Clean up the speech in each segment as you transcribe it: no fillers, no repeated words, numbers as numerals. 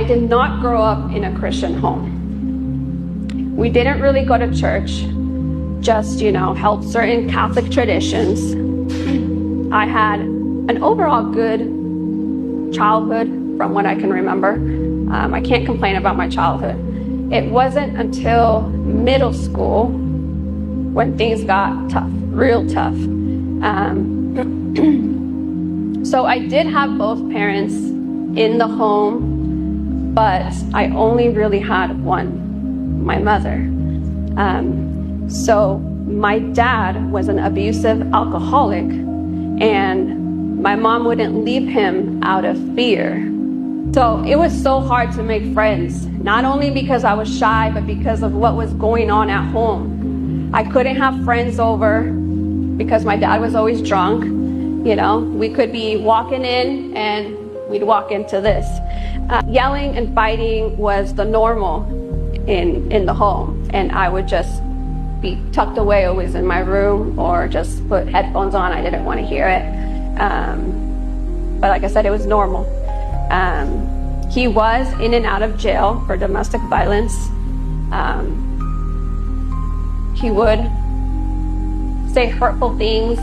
I did not grow up in a Christian home. We didn't really go to church, just, held certain Catholic traditions. I had an overall good childhood from what I can remember. I can't complain about my childhood. It wasn't until middle school when things got tough, real tough. So I did have both parents in the home, but I only really had one, my mother. So my dad was an abusive alcoholic, and my mom wouldn't leave him out of fear. So it was so hard to make friends, not only because I was shy, but because of what was going on at home. I couldn't have friends over because my dad was always drunk. We could be walking in and we'd walk into this. Yelling and fighting was the normal in the home, and I would just be tucked away always in my room or just put headphones on. I didn't want to hear it. But like I said, it was normal. He was in and out of jail for domestic violence. He would say hurtful things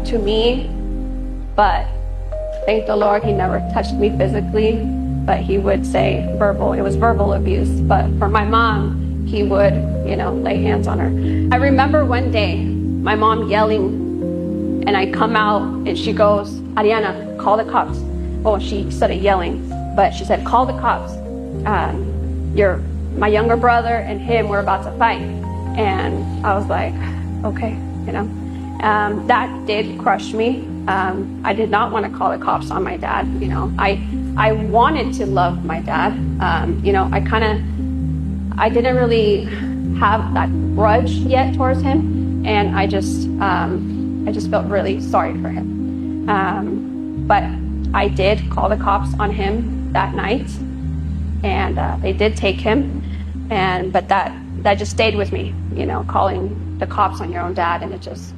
to me, but thank the Lord he never touched me physically, but he would say it was verbal abuse. But for my mom, he would, lay hands on her. I remember one day my mom yelling, and I come out and she goes, "Ariana, call the cops." Oh, she started yelling, but she said, "Call the cops. My younger brother and him were about to fight." And I was like, okay, that did crush me. I did not want to call the cops on my dad. I wanted to love my dad. I didn't really have that grudge yet towards him, and I just felt really sorry for him. But I did call the cops on him that night, and they did take him. But that just stayed with me, calling the cops on your own dad, and it just